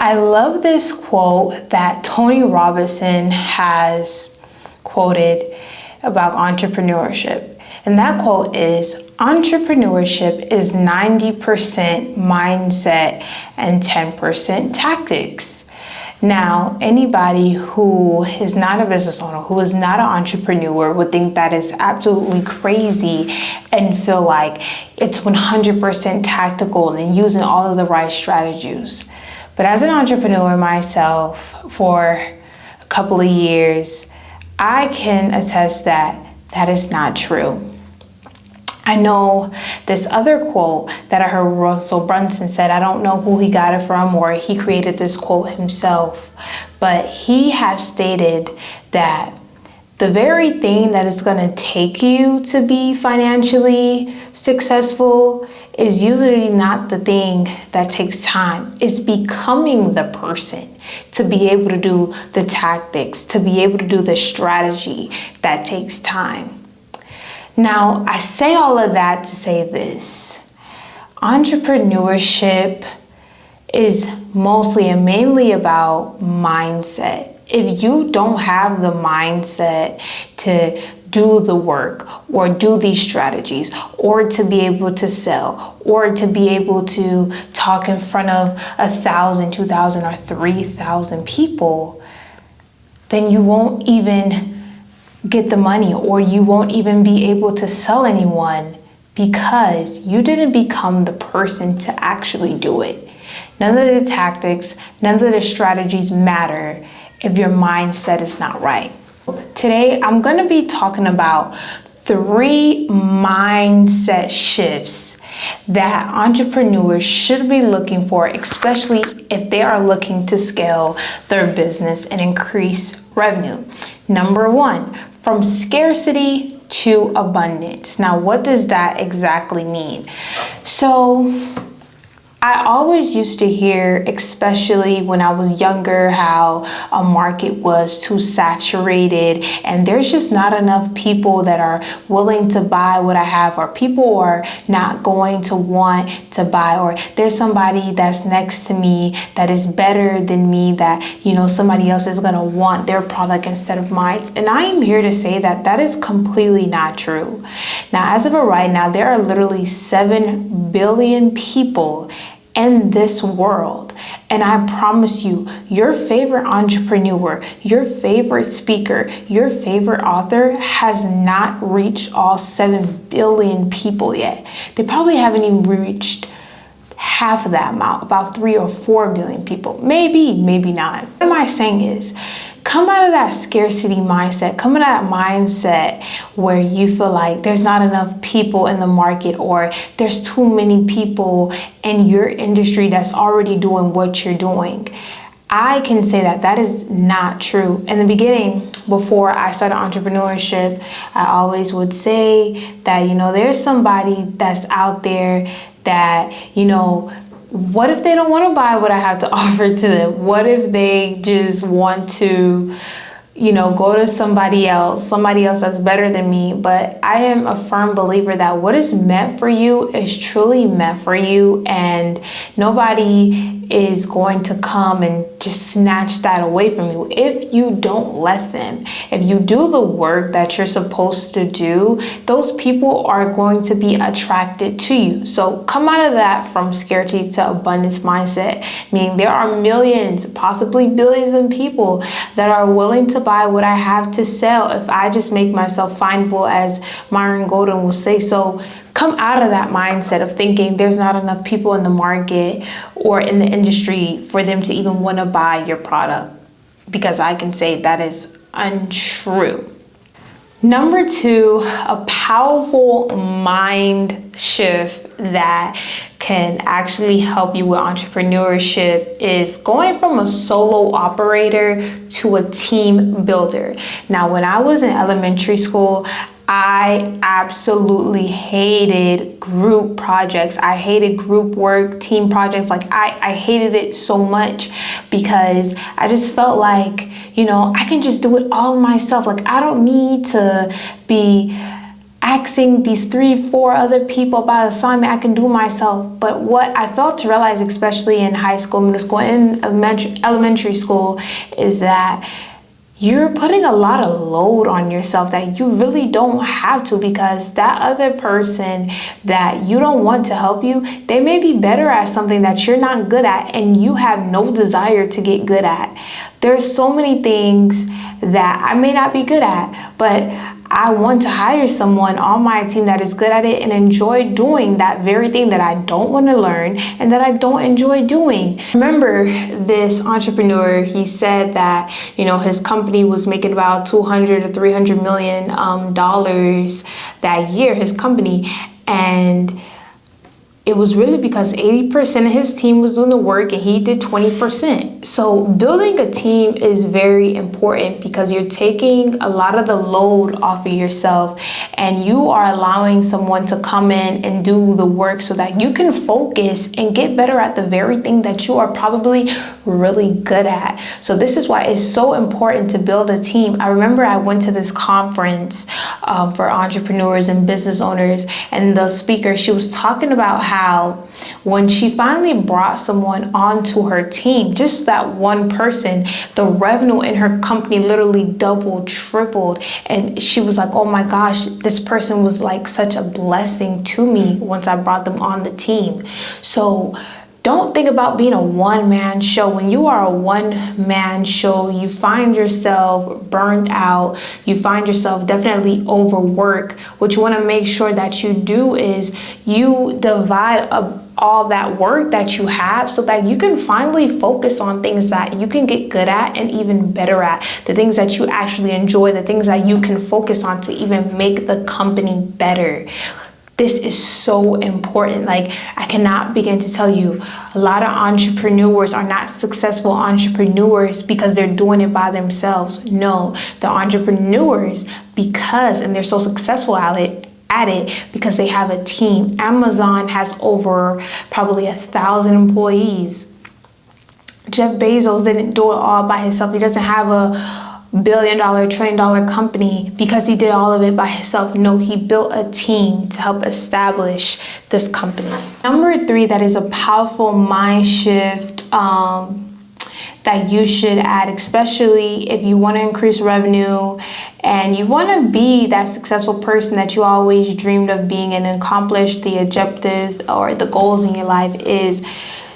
I love this quote that Tony Robinson has quoted about entrepreneurship. And that quote is, entrepreneurship is 90% mindset and 10% tactics. Now, anybody who is not a business owner, who is not an entrepreneur, would think that is absolutely crazy and feel like it's 100% tactical and using all of the right strategies. But as an entrepreneur myself for a couple of years, I can attest that that is not true. I know this other quote that I heard Russell Brunson said. I don't know who he got it from or he created this quote himself, but he has stated that the very thing that is going to take you to be financially successful is usually not the thing that takes time. It's becoming the person to be able to do the tactics, to be able to do the strategy that takes time. Now, I say all of that to say this. Entrepreneurship is mostly and mainly about mindset. If you don't have the mindset to do the work or do these strategies or to be able to sell or to be able to talk in front of 1,000, 2,000, or 3,000 people, then you won't even get the money or you won't even be able to sell anyone because you didn't become the person to actually do it. None of the tactics, none of the strategies matter if your mindset is not right. Today, I'm going to be talking about 3 mindset shifts that entrepreneurs should be looking for, especially if they are looking to scale their business and increase revenue. Number 1, from scarcity to abundance. Now, what does that exactly mean? So, I always used to hear, especially when I was younger, how a market was too saturated and there's just not enough people that are willing to buy what I have, or people are not going to want to buy, or there's somebody that's next to me that is better than me that, somebody else is going to want their product instead of mine. And I am here to say that that is completely not true. Now, as of right now, there are literally 7 billion people in this world. And I promise you, your favorite entrepreneur, your favorite speaker, your favorite author has not reached all 7 billion people yet. They probably haven't even reached half of that amount, about 3 or 4 billion people. Maybe not. What am I saying is, come out of that scarcity mindset, come out of that mindset where you feel like there's not enough people in the market or there's too many people in your industry that's already doing what you're doing. I can say that that is not true. In the beginning, before I started entrepreneurship, I always would say that, there's somebody that's out there that, what if they don't want to buy what I have to offer to them? What if they just want to, go to somebody else that's better than me? But I am a firm believer that what is meant for you is truly meant for you, and nobody is going to come and just snatch that away from you if you don't let them. If you do the work that you're supposed to do, those people are going to be attracted to you. So come out of that from scarcity to abundance mindset, meaning there are millions, possibly billions of people that are willing to buy what I have to sell if I just make myself findable, as Myron Golden will say. So come out of that mindset of thinking there's not enough people in the market or in the industry for them to even want to buy your product, because I can say that is untrue. Number 2, a powerful mind shift that can actually help you with entrepreneurship is going from a solo operator to a team builder. Now, when I was in elementary school, I absolutely hated group projects. I hated group work, team projects. Like I hated it so much because I just felt like, I can just do it all myself. Like I don't need to be asking these 3-4 other people about assignment I can do myself. But what I failed to realize, especially in high school, middle school, and elementary school, is that you're putting a lot of load on yourself that you really don't have to, because that other person that you don't want to help you, they may be better at something that you're not good at and you have no desire to get good at. There's so many things that I may not be good at, but I want to hire someone on my team that is good at it and enjoy doing that very thing that I don't want to learn and that I don't enjoy doing. Remember this entrepreneur, he said that, his company was making about 200 or 300 million dollars that year, his company, and it was really because 80% of his team was doing the work and he did 20%. So building a team is very important because you're taking a lot of the load off of yourself and you are allowing someone to come in and do the work so that you can focus and get better at the very thing that you are probably really good at. So this is why it's so important to build a team. I remember I went to this conference for entrepreneurs and business owners, and the speaker, she was talking about how when she finally brought someone onto her team, just that one person, the revenue in her company literally doubled, tripled. And she was like, oh my gosh, this person was like such a blessing to me once I brought them on the team. So don't think about being a one-man show. When you are a one-man show, you find yourself burned out. You find yourself definitely overworked. What you want to make sure that you do is you divide up all that work that you have so that you can finally focus on things that you can get good at and even better at, the things that you actually enjoy, the things that you can focus on to even make the company better. This is so important. Like, I cannot begin to tell you, a lot of entrepreneurs are not successful entrepreneurs because they're doing it by themselves. No, they're entrepreneurs and they're so successful at it because they have a team. Amazon has over probably 1,000 employees. Jeff Bezos didn't do it all by himself. He doesn't have a billion-dollar, trillion-dollar company because he did all of it by himself. No, he built a team to help establish this company. Number 3, that is a powerful mind shift that you should add, especially if you want to increase revenue and you want to be that successful person that you always dreamed of being and accomplish the objectives or the goals in your life, is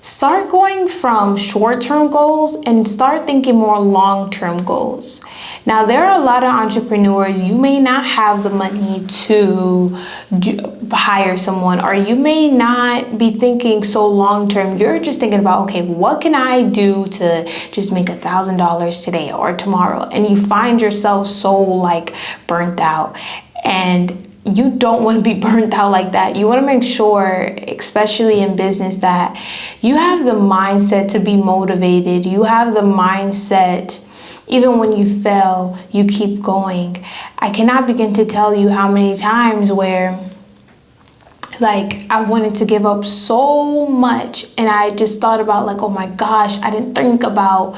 start going from short-term goals and start thinking more long-term goals. Now, there are a lot of entrepreneurs, you may not have the money to hire someone, or you may not be thinking so long-term. You're just thinking about, okay, what can I do to just make $1,000 today or tomorrow? And you find yourself so like burnt out, and you don't want to be burnt out like that. You want to make sure, especially in business, that you have the mindset to be motivated. You have the mindset, even when you fail, you keep going. I cannot begin to tell you how many times where I wanted to give up so much and I just thought about oh my gosh, I didn't think about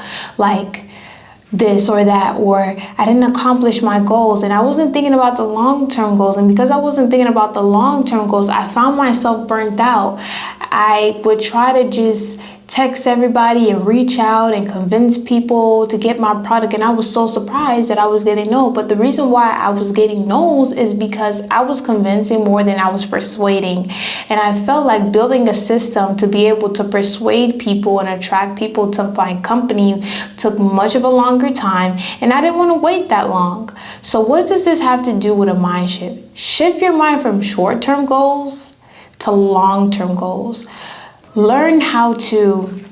this or that, or I didn't accomplish my goals, and I wasn't thinking about the long-term goals. And because I wasn't thinking about the long-term goals, I found myself burnt out. I would try to just text everybody and reach out and convince people to get my product, and I was so surprised that I was getting no. But the reason why I was getting no's is because I was convincing more than I was persuading, and I felt like building a system to be able to persuade people and attract people to my company took much of a longer time, and I didn't want to wait that long. So what does this have to do with a mind shift? Shift your mind from short-term goals to long-term goals. Learn how to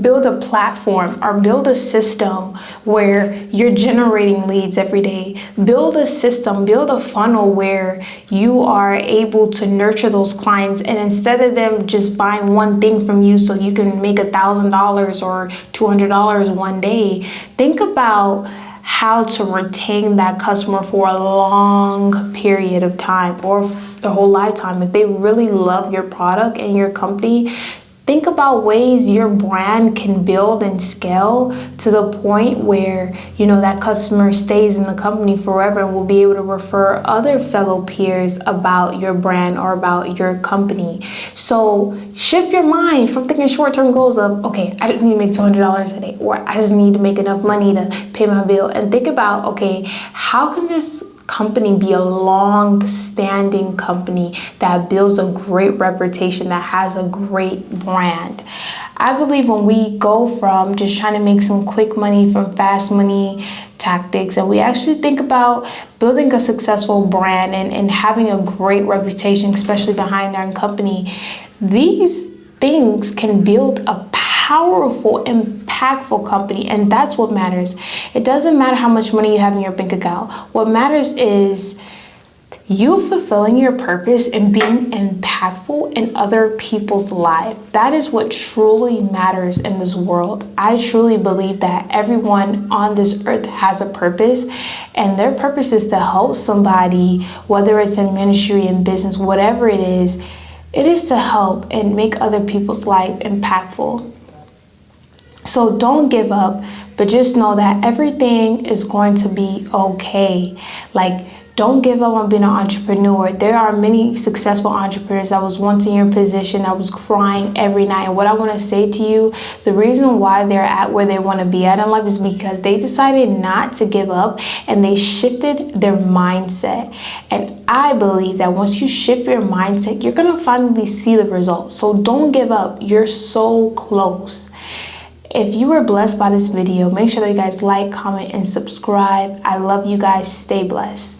build a platform or build a system where you're generating leads every day. Build a system, build a funnel where you are able to nurture those clients, and instead of them just buying one thing from you so you can make $1,000 or $200 one day, think about how to retain that customer for a long period of time or the whole lifetime. If they really love your product and your company, think about ways your brand can build and scale to the point where, you know, that customer stays in the company forever and will be able to refer other fellow peers about your brand or about your company. So shift your mind from thinking short-term goals of, okay, I just need to make $200 a day, or I just need to make enough money to pay my bill, and think about, okay, how can this company be a long-standing company that builds a great reputation, that has a great brand? I believe when we go from just trying to make some quick money from fast money tactics, and we actually think about building a successful brand and having a great reputation, especially behind our company, these things can build a powerful, impactful company, and that's what matters. It doesn't matter how much money you have in your bank account. What matters is you fulfilling your purpose and being impactful in other people's lives. That is what truly matters in this world. I truly believe that everyone on this earth has a purpose, and their purpose is to help somebody, whether it's in ministry, in business, whatever it is to help and make other people's life impactful. So don't give up, but just know that everything is going to be okay. Like, don't give up on being an entrepreneur. There are many successful entrepreneurs that was once in your position, that was crying every night. And what I want to say to you, the reason why they're at where they want to be at in life is because they decided not to give up and they shifted their mindset. And I believe that once you shift your mindset, you're going to finally see the results. So don't give up. You're so close. If you were blessed by this video, make sure that you guys like, comment, and subscribe. I love you guys. Stay blessed.